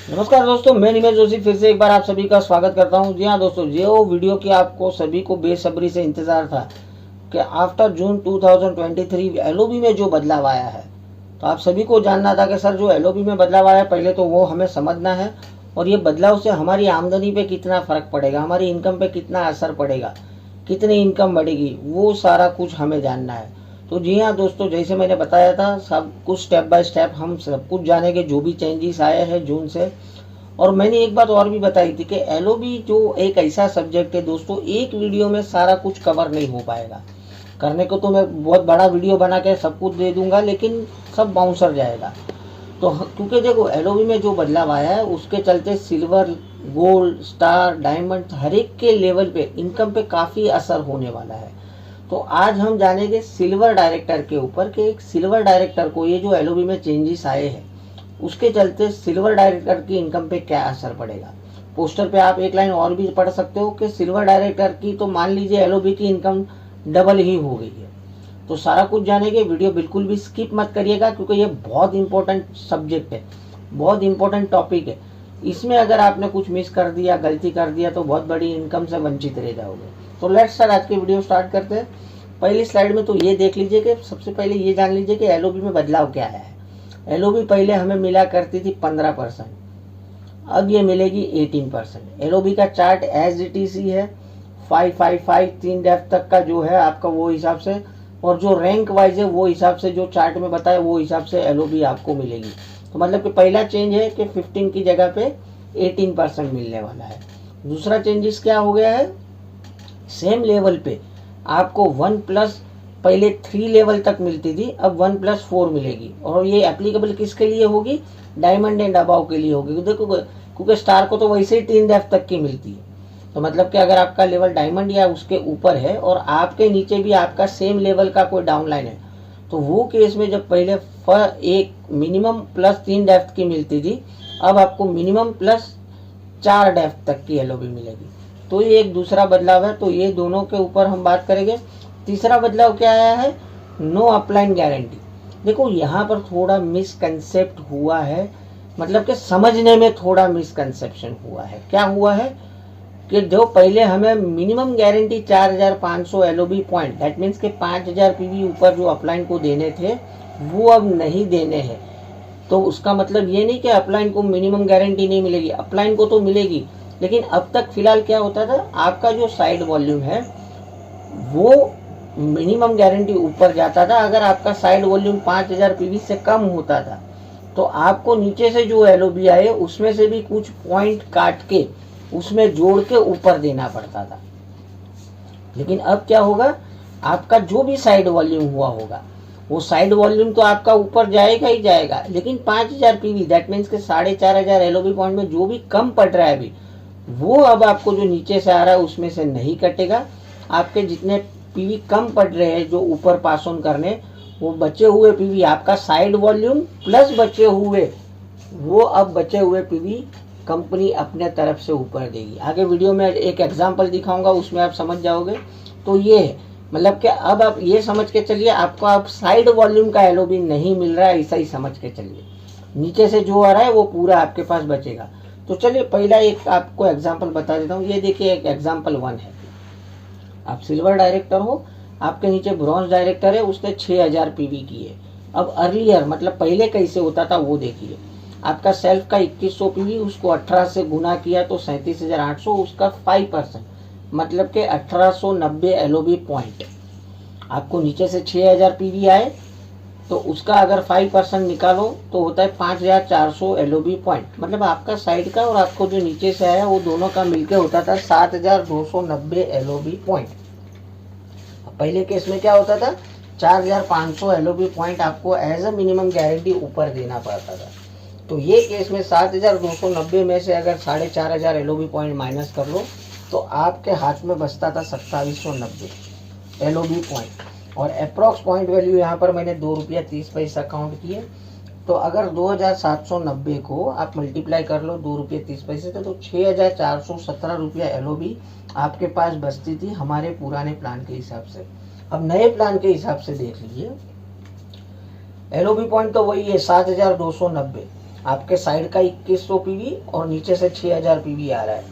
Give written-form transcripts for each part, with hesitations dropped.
नमस्कार दोस्तों, मैं निमेश जोशी फिर से एक बार आप सभी का स्वागत करता हूं। जी हाँ दोस्तों, ये वो वीडियो की आपको सभी को बेसब्री से इंतज़ार था कि आफ्टर जून 2023 एलओबी में जो बदलाव आया है, तो आप सभी को जानना था कि सर जो एलओबी में बदलाव आया है पहले तो वो हमें समझना है और ये बदलाव से हमारी आमदनी पे कितना फ़र्क पड़ेगा, हमारी इनकम पे कितना असर पड़ेगा, कितनी इनकम बढ़ेगी, वो सारा कुछ हमें जानना है। तो जी हाँ दोस्तों, जैसे मैंने बताया था सब कुछ स्टेप बाय स्टेप हम सब कुछ जानेंगे जो भी चेंजेस आए हैं जून से। और मैंने एक बात और भी बताई थी कि एलओबी जो एक ऐसा सब्जेक्ट है दोस्तों, एक वीडियो में सारा कुछ कवर नहीं हो पाएगा। करने को तो मैं बहुत बड़ा वीडियो बना के सब कुछ दे दूंगा, लेकिन सब बाउंसर जाएगा। तो क्योंकि देखो एलओबी में जो बदलाव आया है उसके चलते सिल्वर, गोल्ड, स्टार, डायमंड हर एक के लेवल पे इनकम पे काफ़ी असर होने वाला है। तो आज हम जानेंगे सिल्वर डायरेक्टर के ऊपर कि एक सिल्वर डायरेक्टर को ये जो एलओबी में चेंजेस आए हैं उसके चलते सिल्वर डायरेक्टर की इनकम पे क्या असर पड़ेगा। पोस्टर पे आप एक लाइन और भी पढ़ सकते हो कि सिल्वर डायरेक्टर की तो मान लीजिए एलओबी की इनकम डबल ही हो गई है। तो सारा कुछ जानेंगे, वीडियो बिल्कुल भी स्किप मत करिएगा क्योंकि ये बहुत इंपॉर्टेंट सब्जेक्ट है, बहुत इंपॉर्टेंट टॉपिक है। इसमें अगर आपने कुछ मिस कर दिया, गलती कर दिया तो बहुत बड़ी इनकम से वंचित रह जाओगे। तो लेट्स स्टार्ट, आज की वीडियो स्टार्ट करते हैं। पहली स्लाइड में तो ये देख लीजिए कि सबसे पहले ये जान लीजिए कि एलओबी में बदलाव क्या आया है। एलओबी पहले हमें मिला करती थी 15%, अब ये मिलेगी 18%। एलओबी का चार्ट एज इट इज ही है, 555 3 डेप्थ तक का जो है आपका वो हिसाब से, और जो रैंक वाइज है वो हिसाब से जो चार्ट में बताया वो हिसाब से एलओबी आपको मिलेगी। तो मतलब कि पहला चेंज है कि 15 की जगह पे 18% मिलने वाला है। दूसरा चेंजेस क्या हो गया है, सेम लेवल पे आपको 1+ पहले 3 लेवल तक मिलती थी, अब 1+4 मिलेगी। और ये एप्लीकेबल किसके लिए होगी, डायमंड एंड अबाव के लिए होगी। देखो क्योंकि स्टार को तो वैसे ही 3 डेप्थ तक की मिलती है। तो मतलब कि अगर आपका लेवल डायमंड या उसके ऊपर है और आपके नीचे भी आपका सेम लेवल का कोई डाउन लाइन है, तो वो केस में जब पहले एक मिनिमम +3 डेप्थ की मिलती थी, अब आपको मिनिमम +4 डेप्थ तक की एलओबी मिलेगी। तो ये एक दूसरा बदलाव है। तो ये दोनों के ऊपर हम बात करेंगे। तीसरा बदलाव क्या आया है, नो अपलाइन गारंटी। देखो यहाँ पर थोड़ा मिसकंसेप्ट हुआ है, मतलब कि समझने में थोड़ा मिसकंसेप्शन हुआ है। क्या हुआ है कि जो पहले हमें minimum guarantee 4500 LOB point, that means के 5000 पीवी ऊपर जो अपलाइन को देने थे वो अब नहीं देने हैं। तो उसका मतलब ये नहीं कि अपलाइन को मिनिमम गारंटी नहीं मिलेगी, अपलाइन को तो मिलेगी। लेकिन अब तक फिलहाल क्या होता था, आपका जो साइड वॉल्यूम है वो मिनिमम गारंटी ऊपर जाता था। अगर आपका साइड वॉल्यूम 5000 पीवी से कम होता था तो आपको नीचे से जो एलओबी आए उसमें से भी कुछ पॉइंट काट के उसमें जोड़ के ऊपर देना पड़ता था। लेकिन अब क्या होगा, आपका जो भी साइड वॉल्यूम हुआ होगा वो साइड वॉल्यूम तो आपका ऊपर जाएगा ही जाएगा, लेकिन 5000 पीवी दैट मीन्स के 4500 एलओबी पॉइंट में जो भी कम पड़ रहा है अभी, वो अब आपको जो नीचे से आ रहा है उसमें से नहीं कटेगा। आपके जितने पीवी कम पड़ रहे हैं जो ऊपर पास ऑन करने, वो बचे हुए पीवी आपका साइड वॉल्यूम प्लस बचे हुए, वो अब बचे हुए पीवी कंपनी अपने तरफ से ऊपर देगी। आगे वीडियो में एक एग्जांपल दिखाऊंगा, उसमें आप समझ जाओगे। तो ये है, मतलब कि अब आप ये समझ के चलिए आपको अब साइड वॉल्यूम का एलओबी नहीं मिल रहा है, ऐसा ही समझ के चलिए। नीचे से जो आ रहा है वो पूरा आपके पास बचेगा। तो चलिए पहला एक आपको एग्जाम्पल बता देता हूँ। ये देखिए एक एग्जाम्पल 1 है। आप सिल्वर डायरेक्टर हो, आपके नीचे ब्रॉन्ज डायरेक्टर है, उसने 6000 पीवी की है। अब अर्लियर मतलब पहले कैसे होता था वो देखिए। आपका सेल्फ का 2100 पीवी, उसको 18 से गुना किया तो 37800, उसका 5% मतलब के 1890 एलओबी पॉइंट। आपको नीचे से 6000 पीवी आए तो उसका अगर 5% निकालो तो होता है 5400 एलओबी पॉइंट। मतलब आपका साइड का और आपको जो नीचे से आया वो दोनों का मिलके होता था 7290 एलओबी पॉइंट। पहले केस में क्या होता था, 4500 एलओबी पॉइंट आपको एज अ मिनिमम गारंटी ऊपर देना पड़ता था। तो ये केस में 7290 में से अगर 4500 एलओबी पॉइंट माइनस कर लो तो आपके हाथ में बचता था 2790 एलओबी पॉइंट। और अप्रॉक्स पॉइंट वैल्यू यहाँ पर मैंने 2 रुपया 30 पैसा काउंट किए। तो अगर 2790 को आप मल्टीप्लाई कर लो 2 रुपये 30 पैसे से, तो 6417 रुपया एलओबी आपके पास बचती थी हमारे पुराने प्लान के हिसाब से। अब नए प्लान के हिसाब से देख लीजिए, एलओबी पॉइंट तो वही है 7290। आपके साइड का 2100 पीवी और नीचे से 6000 पीवी आ रहा है।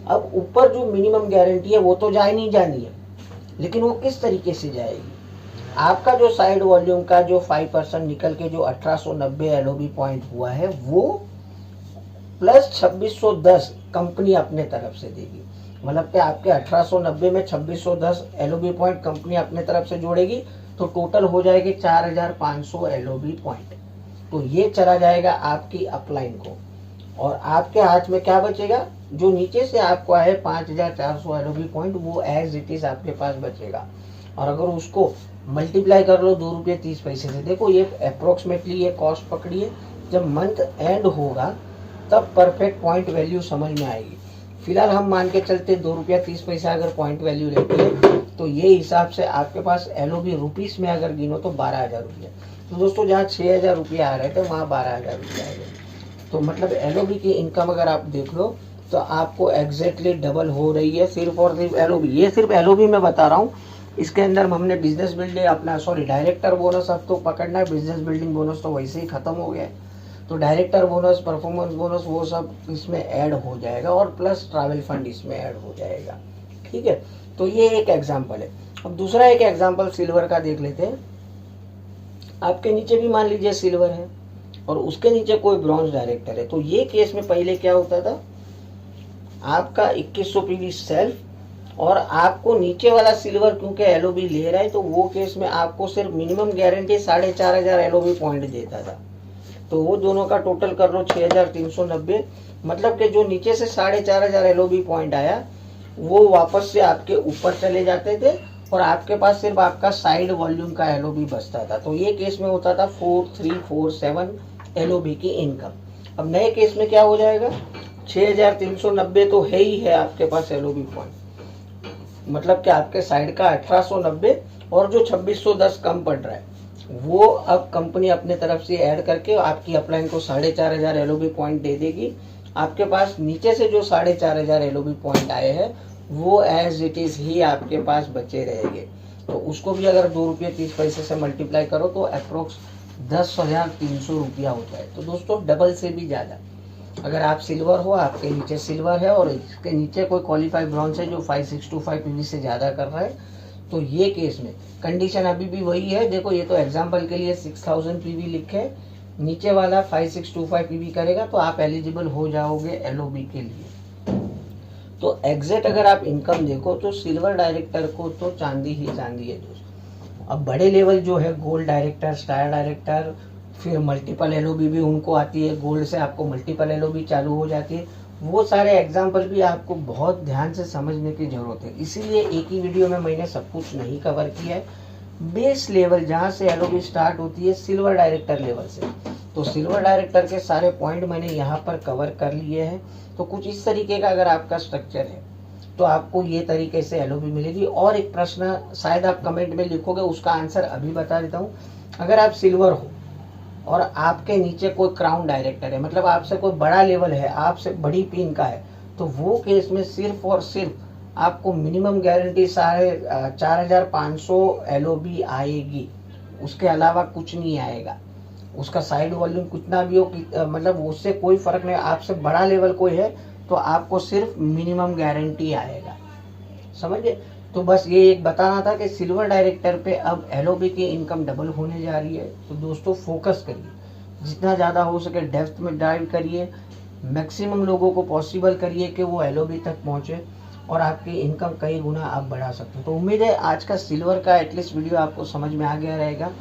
अब ऊपर जो मिनिमम गारंटी है वो तो जाए नहीं जानी है, लेकिन वो किस तरीके से जाएगी। आपका जो साइड वॉल्यूम का जो 5% निकल के जो 1890 एलओबी पॉइंट हुआ है वो प्लस 2610 कंपनी अपने तरफ से देगी। मतलब कि आपके 1890 में 2610 एलओबी पॉइंट कंपनी अपने तरफ से जोड़ेगी, तो टोटल हो जाएगी 4500 एलओबी पॉइंट। तो ये चला जाएगा आपकी अपलाइन को, और आपके हाथ में क्या बचेगा, जो नीचे से आपको आए 5400 एलओबी पॉइंट वो एज इट इज आपके पास बचेगा। और अगर उसको मल्टीप्लाई कर लो 2 रुपये 30 पैसे से, देखो ये अप्रोक्सीमेटली ये कॉस्ट पकड़िए, जब मंथ एंड होगा तब परफेक्ट पॉइंट वैल्यू समझ में आएगी। फिलहाल हम मान के चलते 2 रुपया 30 पैसा अगर पॉइंट वैल्यू रहती है, तो ये हिसाब से आपके पास एलओबी रुपीस में अगर गिनो तो 12,000 रुपया। तो दोस्तों जहाँ 6,000 रुपया आ रहे थे वहाँ 12,000 रुपया आ गए। तो मतलब एलओबी की इनकम अगर आप देख लो तो आपको एग्जैक्टली डबल हो रही है सिर्फ और सिर्फ एलओबी। ये सिर्फ एलओबी में बता रहा हूँ, इसके अंदर हमने बिजनेस बिल्डिंग अपना डायरेक्टर बोनस अब तो पकड़ना है, बिजनेस बिल्डिंग बोनस तो वैसे ही खत्म हो गया है। तो डायरेक्टर बोनस, परफॉर्मेंस बोनस वो सब इसमें ऐड हो जाएगा, और प्लस ट्रैवल फंड इसमें ऐड हो जाएगा। ठीक है, तो ये एक एग्जांपल है। अब दूसरा एक एग्जांपल सिल्वर का देख लेते हैं। आपके नीचे भी मान लीजिए सिल्वर है और उसके नीचे कोई ब्रॉन्ज डायरेक्टर है। तो ये केस में पहले क्या होता था, आपका 2100 पीवी सेल्फ, और आपको नीचे वाला सिल्वर क्योंकि एलओबी ले रहा है तो वो केस में आपको सिर्फ मिनिमम गारंटी 4500 एलओबी पॉइंट देता था। तो वो दोनों का टोटल कर लो 6390, मतलब कि जो नीचे से 4500 एलओबी पॉइंट आया वो वापस से आपके ऊपर चले जाते थे, और आपके पास सिर्फ आपका साइड वॉल्यूम का एलओबी बचता था। तो ये केस में होता था 4347 एलओबी की इनकम। अब नए केस में क्या हो जाएगा, 6390 तो है ही है आपके पास एलओबी पॉइंट, मतलब कि आपके साइड का 1890 और जो 2610 कम पड़ रहा है वो अब कंपनी अपने तरफ से ऐड करके आपकी अपलाइन को 4500 एलओबी पॉइंट दे देगी। आपके पास नीचे से जो 4500 एलओबी पॉइंट आए हैं वो एज इट इज ही आपके पास बचे रहेंगे। तो उसको भी अगर 2 रुपये 30 पैसे से मल्टीप्लाई करो तो अप्रोक्स 10,300 रुपया होता है। तो दोस्तों डबल से भी ज़्यादा। अगर आप सिल्वर हो, आपके नीचे सिल्वर है और इसके नीचे कोई क्वालिफाइड ब्रॉन्ज है जो 5625 पीवी से ज़्यादा कर रहा है, तो ये केस में कंडीशन अभी भी वही है। देखो ये तो एग्जांपल के लिए 6000 पीवी लिखे, नीचे वाला 5625 पीवी करेगा तो आप एलिजिबल हो जाओगे एलओबी के लिए। तो एग्जैक्ट अगर आप इनकम देखो तो सिल्वर डायरेक्टर को तो चांदी ही चांदी है दोस्तों। अब बड़े लेवल जो है गोल्ड डायरेक्टर, स्टार डायरेक्टर, फिर मल्टीपल एलओबी भी उनको आती है, गोल्ड से आपको मल्टीपल एलओबी चालू हो जाती है। वो सारे एग्जाम्पल भी आपको बहुत ध्यान से समझने की जरूरत है, इसीलिए एक ही वीडियो में मैंने सब कुछ नहीं कवर किया है। बेस लेवल जहाँ से एलओबी स्टार्ट होती है सिल्वर डायरेक्टर लेवल से, तो सिल्वर डायरेक्टर के सारे पॉइंट मैंने यहाँ पर कवर कर लिए हैं। तो कुछ इस तरीके का अगर आपका स्ट्रक्चर है तो आपको ये तरीके से एलओबी मिलेगी। और एक प्रश्न शायद आप कमेंट में लिखोगे, उसका आंसर अभी बता देता हूँ। अगर आप सिल्वर हो और आपके नीचे कोई क्राउन डायरेक्टर है, मतलब आपसे कोई बड़ा लेवल है, आपसे बड़ी पिन का है, तो वो केस में सिर्फ और सिर्फ आपको मिनिमम गारंटी 4500 एलओबी आएगी, उसके अलावा कुछ नहीं आएगा। उसका साइड वॉल्यूम कितना भी हो मतलब उससे कोई फर्क नहीं। आपसे बड़ा लेवल कोई है तो आपको सिर्फ मिनिमम गारंटी आएगा, समझे। तो बस ये एक बताना था कि सिल्वर डायरेक्टर पे अब एलओबी की इनकम डबल होने जा रही है। तो दोस्तों फोकस करिए, जितना ज़्यादा हो सके डेप्थ में डाइव करिए, मैक्सिमम लोगों को पॉसिबल करिए कि वो एलओबी तक पहुँचे और आपकी इनकम कई गुना आप बढ़ा सकते हो। तो उम्मीद है आज का सिल्वर का एटलीस्ट वीडियो आपको समझ में आ गया रहेगा।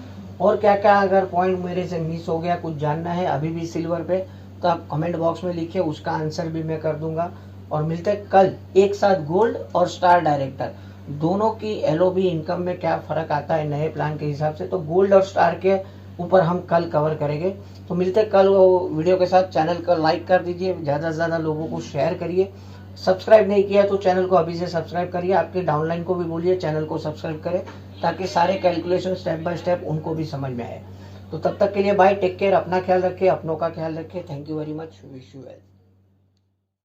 और क्या क्या अगर पॉइंट मेरे से मिस हो गया, कुछ जानना है अभी भी सिल्वर पे, तो आप कमेंट बॉक्स में लिखिए, उसका आंसर भी मैं कर दूंगा। और मिलते हैं कल एक साथ गोल्ड और स्टार डायरेक्टर दोनों की एलओबी इनकम में क्या फ़र्क आता है नए प्लान के हिसाब से, तो गोल्ड और स्टार के ऊपर हम कल कवर करेंगे। तो मिलते हैं कल वो वीडियो के साथ। चैनल को लाइक कर दीजिए, ज़्यादा से ज़्यादा लोगों को शेयर करिए। सब्सक्राइब नहीं किया तो चैनल को अभी से सब्सक्राइब करिए। आपके डाउनलाइन को भी बोलिए चैनल को सब्सक्राइब करें, ताकि सारे कैलकुलेशन स्टेप बाय स्टेप उनको भी समझ में आए। तो तब तक के लिए बाय, टेक केयर, अपना ख्याल रखें, अपनों का ख्याल रखें। Thank you very much, wish you well.